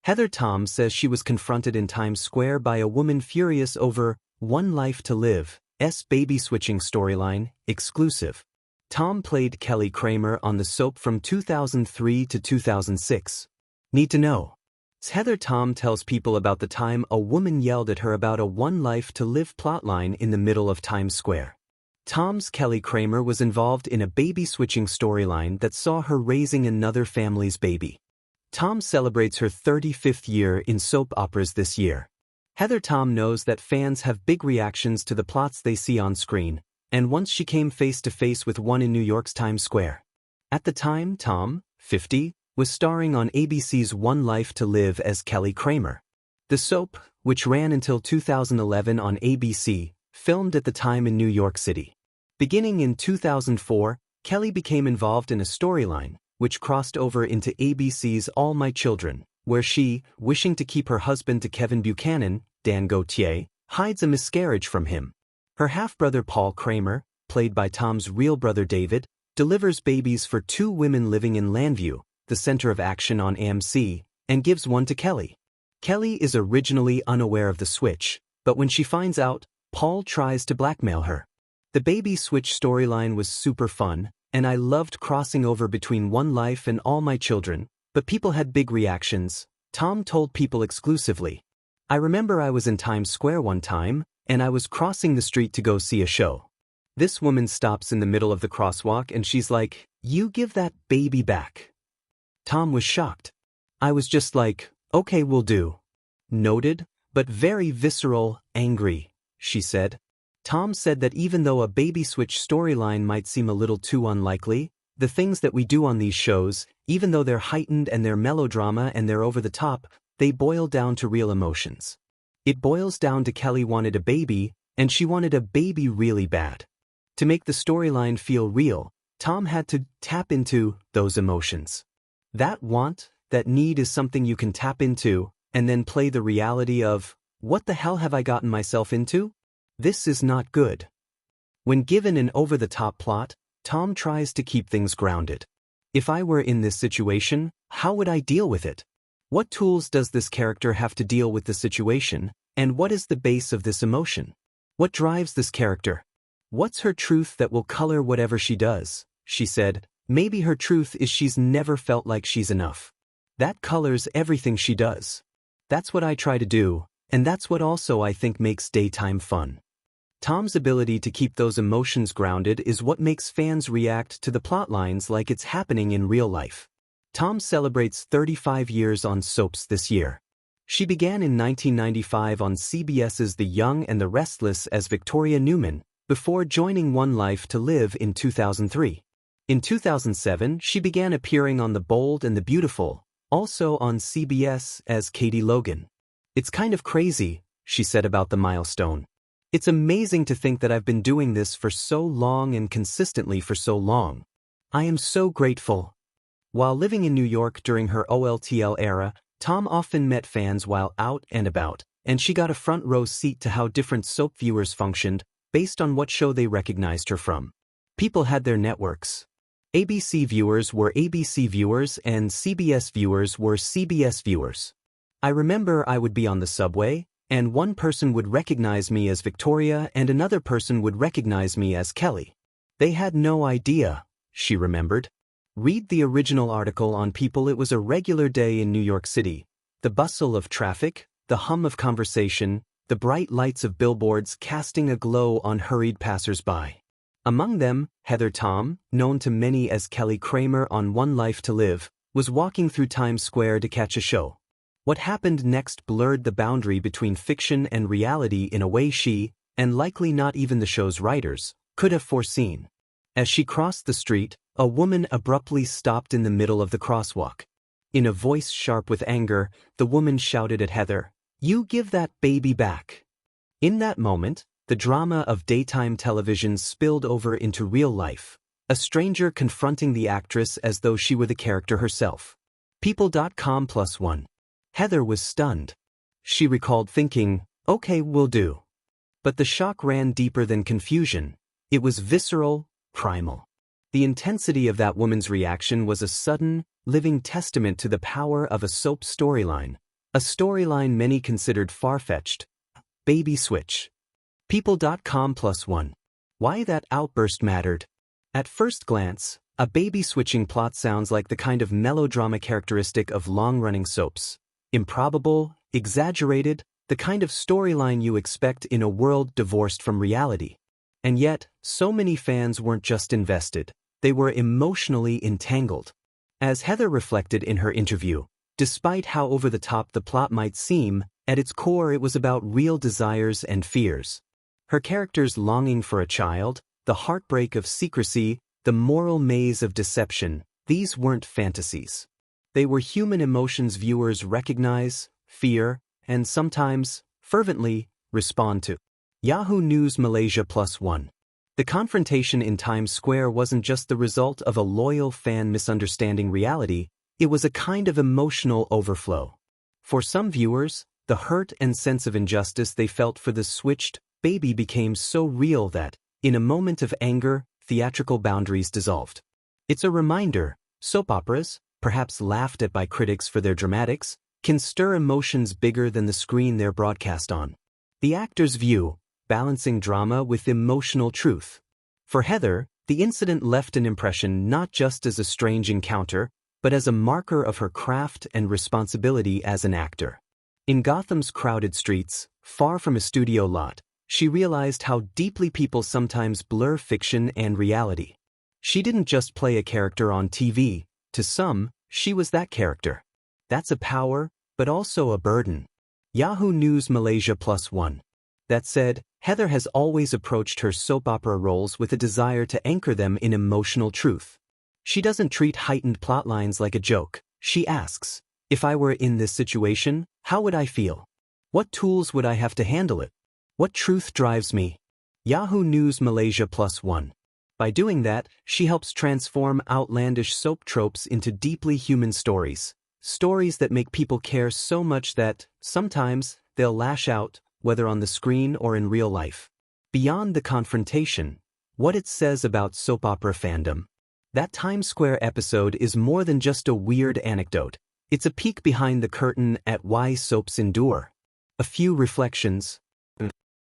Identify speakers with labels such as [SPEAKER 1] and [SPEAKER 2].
[SPEAKER 1] Heather Tom says she was confronted in Times Square by a woman furious over One Life to Live's baby switching storyline, exclusive. Tom played Kelly Kramer on the soap from 2003 to 2006. Need to know. Heather Tom tells people about the time a woman yelled at her about a One Life to Live plotline in the middle of Times Square. Tom's Kelly Kramer was involved in a baby switching storyline that saw her raising another family's baby. Tom celebrates her 35th year in soap operas this year. Heather Tom knows that fans have big reactions to the plots they see on screen, and once she came face to face with one in New York's Times Square. At the time, Tom, 50, was starring on ABC's One Life to Live as Kelly Kramer. The soap, which ran until 2011 on ABC, filmed at the time in New York City. Beginning in 2004, Kelly became involved in a storyline, which crossed over into ABC's All My Children, where she, wishing to keep her husband to Kevin Buchanan, Dan Gautier, hides a miscarriage from him. Her half-brother Paul Kramer, played by Tom's real brother David, delivers babies for two women living in Llanview, the center of action on AMC, and gives one to Kelly. Kelly is originally unaware of the switch, but when she finds out, Paul tries to blackmail her. The baby switch storyline was super fun, and I loved crossing over between One Life and All My Children, but people had big reactions, Tom told People exclusively. I remember I was in Times Square one time, and I was crossing the street to go see a show. This woman stops in the middle of the crosswalk and she's like, "You give that baby back." Tom was shocked. I was just like, "Okay, will do." Noted, but very visceral, angry, she said. Tom said that even though a baby switch storyline might seem a little too unlikely, the things that we do on these shows, even though they're heightened and they're melodrama and they're over the top, they boil down to real emotions. It boils down to Kelly wanted a baby, and she wanted a baby really bad. To make the storyline feel real, Tom had to tap into those emotions. That want, that need is something you can tap into, and then play the reality of, what the hell have I gotten myself into? This is not good. When given an over-the-top plot, Tom tries to keep things grounded. If I were in this situation, how would I deal with it? What tools does this character have to deal with the situation, and what is the base of this emotion? What drives this character? What's her truth that will color whatever she does? She said, maybe her truth is she's never felt like she's enough. That colors everything she does. That's what I try to do, and that's what also I think makes daytime fun. Tom's ability to keep those emotions grounded is what makes fans react to the plotlines like it's happening in real life. Tom celebrates 35 years on soaps this year. She began in 1995 on CBS's The Young and the Restless as Victoria Newman, before joining One Life to Live in 2003. In 2007, she began appearing on The Bold and the Beautiful, also on CBS as Katie Logan. "It's kind of crazy," she said about the milestone. "It's amazing to think that I've been doing this for so long and consistently for so long. I am so grateful." While living in New York during her OLTL era, Tom often met fans while out and about, and she got a front row seat to how different soap viewers functioned based on what show they recognized her from. People had their networks. ABC viewers were ABC viewers and CBS viewers were CBS viewers. I remember I would be on the subway, and one person would recognize me as Victoria and another person would recognize me as Kelly. They had no idea, she remembered. Read the original article on People. It was a regular day in New York City. The bustle of traffic, the hum of conversation, the bright lights of billboards casting a glow on hurried passers-by. Among them, Heather Tom, known to many as Kelly Kramer on One Life to Live, was walking through Times Square to catch a show. What happened next blurred the boundary between fiction and reality in a way she, and likely not even the show's writers, could have foreseen. As she crossed the street, a woman abruptly stopped in the middle of the crosswalk. In a voice sharp with anger, the woman shouted at Heather, "You give that baby back." In that moment, the drama of daytime television spilled over into real life, a stranger confronting the actress as though she were the character herself. People.com+1. Heather was stunned. She recalled thinking, "Okay, will do." But the shock ran deeper than confusion. It was visceral, primal. The intensity of that woman's reaction was a sudden, living testament to the power of a soap storyline, A storyline many considered far-fetched. Baby switch. People.com+1. Why that outburst mattered. At first glance, a baby switching plot sounds like the kind of melodrama characteristic of long-running soaps. Improbable, exaggerated, the kind of storyline you expect in a world divorced from reality. And yet, so many fans weren't just invested, they were emotionally entangled. As Heather reflected in her interview, despite how over-the-top the plot might seem, at its core it was about real desires and fears. Her character's longing for a child, the heartbreak of secrecy, the moral maze of deception, these weren't fantasies. They were human emotions viewers recognize, fear, and sometimes, fervently, respond to. Yahoo News Malaysia +1. The confrontation in Times Square wasn't just the result of a loyal fan misunderstanding reality, it was a kind of emotional overflow. For some viewers, the hurt and sense of injustice they felt for the switched baby became so real that, in a moment of anger, theatrical boundaries dissolved. It's a reminder, soap operas, perhaps laughed at by critics for their dramatics, can stir emotions bigger than the screen they're broadcast on. The actor's view, balancing drama with emotional truth. For Heather, the incident left an impression not just as a strange encounter, but as a marker of her craft and responsibility as an actor. In Gotham's crowded streets, far from a studio lot, she realized how deeply people sometimes blur fiction and reality. She didn't just play a character on TV, to some, she was that character. That's a power, but also a burden. Yahoo News Malaysia +1. That said, Heather has always approached her soap opera roles with a desire to anchor them in emotional truth. She doesn't treat heightened plotlines like a joke. She asks, if I were in this situation, how would I feel? What tools would I have to handle it? What truth drives me? Yahoo News Malaysia +1. By doing that, she helps transform outlandish soap tropes into deeply human stories. Stories that make people care so much that, sometimes, they'll lash out, whether on the screen or in real life. Beyond the confrontation, what it says about soap opera fandom. That Times Square episode is more than just a weird anecdote. It's a peek behind the curtain at why soaps endure. A few reflections.